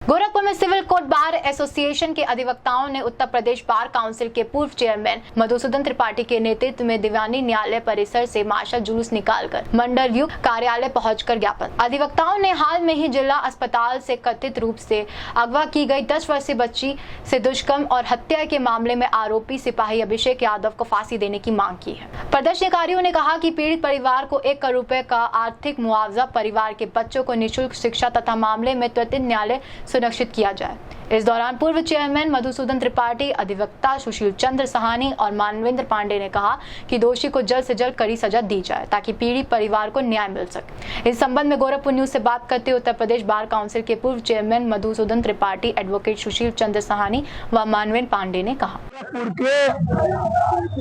गोरखपुर में civil court bar association के अधिवक्ताओं ने उत्तर प्रदेश बार काउंसिल के पूर्व चेयरमैन मधुसूदन त्रिपाठी के नेतृत्व में दीवानी न्यायालय परिसर से मार्शल जुलूस निकालकर मंडलयुक्त कार्यालय पहुंचकर ज्ञापन। अधिवक्ताओं ने हाल में ही जिला अस्पताल से कथित रूप से अगवा की गई 10 वर्षीय बच्ची से दुष्कर्म और हत्या के मामले में आरोपी सिपाही अभिषेक यादव को फांसी देने की मांग की है। प्रदर्शनकारियों ने कहा कि पीड़ित परिवार को 1 करोड़ रुपए का आर्थिक मुआवजा, परिवार के बच्चों को निःशुल्क शिक्षा तथा मामले में त्वरित न्यायालय सुनिश्चित किया जाए। इस दौरान पूर्व चेयरमैन मधुसूदन त्रिपाठी, अधिवक्ता सुशील चंद्र सहानी और मानवेंद्र पांडे ने कहा कि दोषी को जल्द से जल्द कड़ी सजा दी जाए ताकि पीड़ित परिवार को न्याय मिल सके। इस संबंध में गोरखपुर न्यूज से बात करते उत्तर प्रदेश बार काउंसिल के पूर्व चेयरमैन मधुसूदन त्रिपाठी, एडवोकेट सुशील चंद्र सहानी व मानवेंद्र पांडे ने कहा,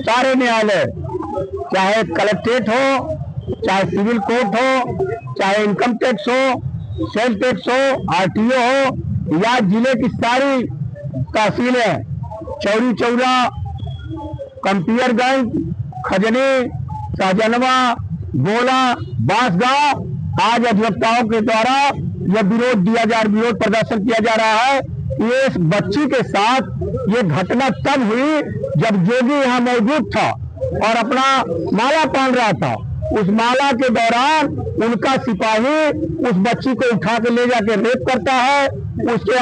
सारे न्यायालय, चाहे कलेक्ट्रेट हो, चाहे सिविल कोर्ट हो, चाहे इनकम टैक्स हो, सेल टैक्स हो, आरटीओ हो, या जिले की सारी तहसीलें, चौरी चौरा, कंपियरगंज, खजनी, शाहजनवा, गोला, बांसगांव, आज अधिवक्ताओं के द्वारा यह विरोध प्रदर्शन किया जा रहा है। ये इस बच्ची के साथ ये घटना तब हुई जब जोगी यहाँ मौजूद था और अपना माला पहन रहा था। उस माला के दौरान उनका सिपाही उस बच्ची को उठा के ले जाके रेप करता है, उसके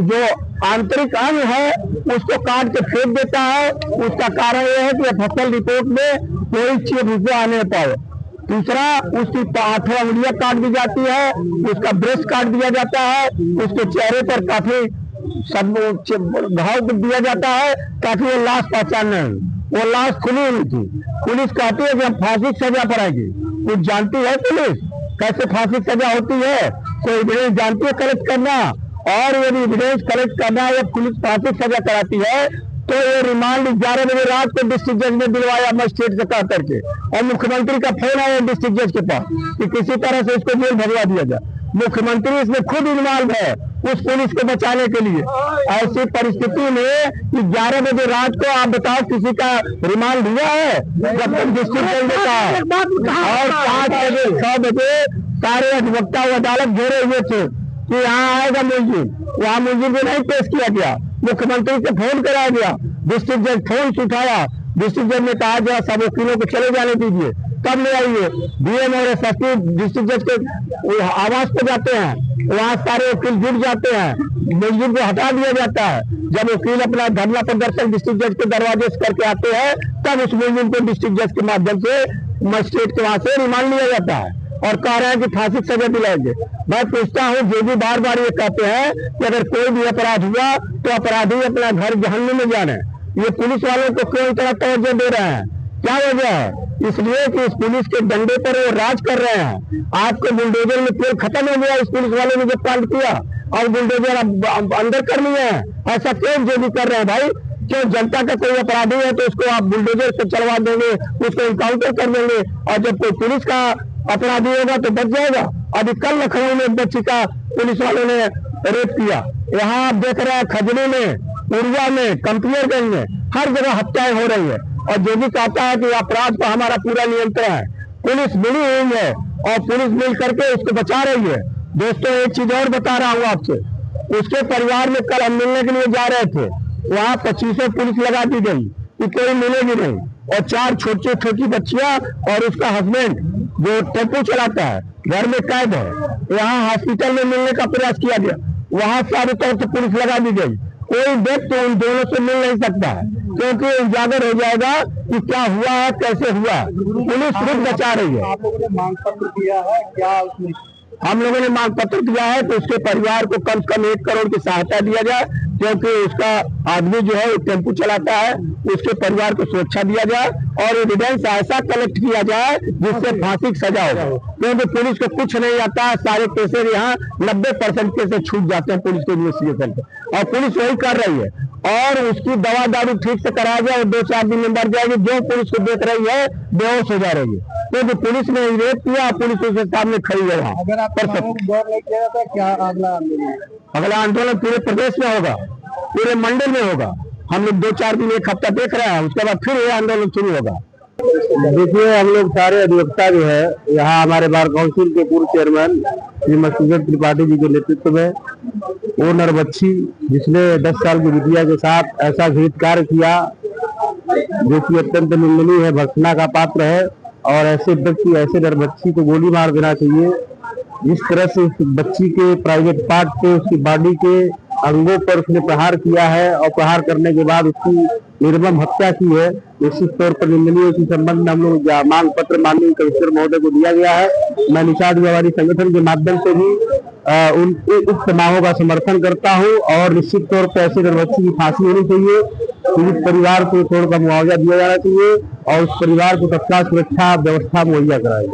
जो आंतरिक अंग है उसको काट के फेंक देता है। उसका कारण यह है कि एफएसएल रिपोर्ट में कोई चीज रुपये आने पाए। दूसरा, उसकी 8 उंगलियां काट दी जाती है, उसका ब्रेस्ट काट दिया जाता है, उसके चेहरे पर काफी घाव दिया जाता है ताकि वो लाश पहचान नहीं। वो लाश खुली हुई थी। पुलिस कहती है कि हम फांसी की सजा कराएगी। कुछ जानती है पुलिस कैसे फांसी की सजा होती है? कोई एविडेंस जानती है कलेक्ट करना? और यदि एविडेंस कलेक्ट करना या पुलिस फांसी की सजा कराती है तो ये रिमांड 11 बजे रात को डिस्ट्रिक्ट जज ने दिलवाया मजिस्ट्रेट से कह करके, और मुख्यमंत्री का फोन आया डिस्ट्रिक्ट जज के पास कि किसी तरह से इसको जेल भजवा दिया जाए। मुख्यमंत्री इसमें खुद इन्वॉल्व है उस पुलिस को बचाने के लिए। ऐसी परिस्थिति में कि 11 बजे रात को आप बताओ किसी का रिमांड लिया है जब तक डिस्ट्रिक्ट जज ने कहा, और 5 बजे 6 बजे सारे अधिवक्ता अदालत घेरे हुए थे कि यहाँ आएगा मुलजिम, वहाँ मुलजिम को नहीं पेश किया गया। मुख्यमंत्री से फोन कराया गया, डिस्ट्रिक्ट जज फोन उठाया, डिस्ट्रिक्ट जज ने कहा जो सब वकीलों को चले जाने दीजिए, तब ले आइए। डीएम और एसएसपी डिस्ट्रिक्ट जज के आवास पे जाते हैं, वहाँ सारे वकील जुट जाते हैं, मुलजिम को हटा दिया जाता है। जब वकील अपना धरना प्रदर्शन डिस्ट्रिक्ट जज के दरवाजे से करके आते हैं तब उस मुलजिम को डिस्ट्रिक्ट जज के माध्यम से मजिस्ट्रेट के वहां से रिमांड लिया जाता है और कह रहे हैं कि फांसी की सजा दिलाएंगे। मैं पूछता हूँ, जो भी बार बार ये कहते हैं कि अगर कोई भी अपराध हुआ तो अपराधी अपना घर जहन्नुम में जाने, ये पुलिस वालों को क्यों इतना तवज्जो दे रहे हैं? क्या वजह है? इसलिए कि इस पुलिस के डंडे पर वो राज कर रहे हैं। आपके बुलडोजर में तेल खत्म हो गया इस पुलिस वाले ने जब कांड किया, और बुलडोजर अंदर कर लिए हैं। ऐसा क्यों जो भी कर रहे हैं भाई? क्यों? जनता का कोई अपराधी है तो उसको आप बुलडोजर से चलवा देंगे, उसको इनकाउंटर कर देंगे, और जब कोई पुलिस का अपराधी होगा तो बच जाएगा। अभी कल लखनऊ में बच्ची का पुलिस वालों ने रेप किया। यहाँ आप देख रहे हैं खजनी में, उड़िया में, कंपियरगंज में, हर जगह हत्याएं हो रही है। और जो भी कहता है कि अपराध पर हमारा पूरा नियंत्रण है, पुलिस मिली हुई है और पुलिस मिल करके उसको बचा रही है। दोस्तों, एक चीज और बता रहा हूँ आपसे, उसके परिवार में कल हम मिलने के लिए जा रहे थे, वहाँ 2500 पुलिस लगा दी गई कि कोई मिलेगी नहीं, और 4 छोटी बच्चियां और उसका हस्बैंड जो टेम्पो चलाता है घर में कैद है। यहाँ हॉस्पिटल में मिलने का प्रयास किया गया, वहाँ सारी तरफ से पुलिस लगा दी गई। कोई व्यक्ति उन दोनों से मिल नहीं सकता है क्योंकि उजागर हो जाएगा कि क्या हुआ है, कैसे हुआ। पुलिस सिर्फ बचा रही है। आप लोगों ने मांग पत्र दिया है क्या? उसमें हम लोगों ने मांग पत्र दिया है कि उसके परिवार को कम से कम 1 करोड़ की सहायता दिया जाए, क्योंकि उसका आदमी जो है वो टेम्पू चलाता है, उसके परिवार को सुरक्षा दिया जाए और एविडेंस ऐसा कलेक्ट किया जाए जिससे फांसी की सजा हो। क्योंकि पुलिस को कुछ नहीं आता है, सारे केसेस यहाँ 90% केसेस छूट जाते हैं पुलिस के इन्वेस्टिगेशन पे, और पुलिस वही कर रही है। और उसकी दवा दारू ठीक से कराया जाए और 2-4 दिन में मर जाएगी। जो पुलिस को देख रही है बेहोश हो जा रही है, क्योंकि पुलिस ने रेप किया, पुलिस उसके सामने खड़ी है वहाँ। अगर आप गौर नहीं किया जाता, क्या अगला आंदोलन? अगला आंदोलन पूरे प्रदेश में होगा, पूरे मंडल में होगा। हम लोग 2-4 दिन, 1 हफ्ता देख रहे हैं, उसके बाद फिर ये आंदोलन शुरू होगा। देखिए, हम लोग सारे अधिवक्ता जो है यहाँ हमारे बार काउंसिल के पूर्व चेयरमैन श्री मधुसूदन त्रिपाठी जी के नेतृत्व में वो नरबच्ची जिसने 10 साल की बिटिया के साथ ऐसा घृत कार्य किया जो कि अत्यंत निंदनीय है, भर्त्सना का पात्र है। और ऐसे व्यक्ति, ऐसे नरबच्ची को गोली मार देना चाहिए। जिस तरह से उस बच्ची के प्राइवेट पार्ट पे, उसकी बॉडी के अंगों पर उसने प्रहार किया है और प्रहार करने के बाद उसकी निर्मम हत्या की है, निश्चित तौर पर निंदनीय। इसी संबंध में हम लोग मांग पत्र माननीय कमिश्नर महोदय को दिया गया है। मैं निषाद व्यापारी संगठन के माध्यम से भी उनके उक्त मांगों का समर्थन करता हूं और निश्चित तौर पर ऐसे नरबच्ची की फांसी होनी चाहिए। पीड़ित परिवार को थोड़ा का मुआवजा दिया जाना चाहिए और उस परिवार को तत्काल सुरक्षा व्यवस्था मुहैया कराई।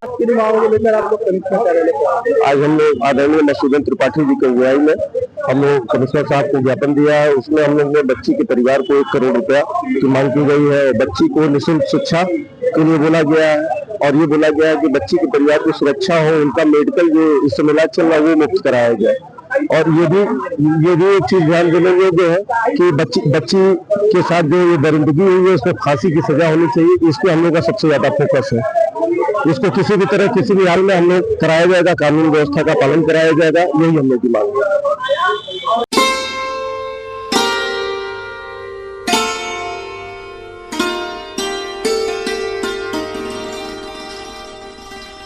किन मांगों को लेकर आप लोग कमिश्नर कार्यालय पे आज हम लोग आदरणीय मधुसूदन त्रिपाठी जी के अगुवाई में हम लोग कमिश्नर साहब को ज्ञापन दिया है। उसमें हम लोग ने बच्ची के परिवार को 1 करोड़ रुपया की मांग की गई है। बच्ची को निःशुल्क शिक्षा के लिए बोला गया है और ये बोला गया है कि बच्ची के परिवार की सुरक्षा हो, उनका मेडिकल जो इस समय इलाज चल रहा है वो मुफ्त कराया जाए। और ये भी एक चीज ध्यान देने योग्य है कि बच्ची के साथ जो ये दरिंदगी हुई है उसमें फांसी की सजा होनी चाहिए। इस पे हम लोग का सबसे ज्यादा फोकस है। इसको किसी भी तरह, किसी भी हाल में हम लोग कराया जाएगा, कानून व्यवस्था का पालन कराया जाएगा, यही हम लोग की मांग है।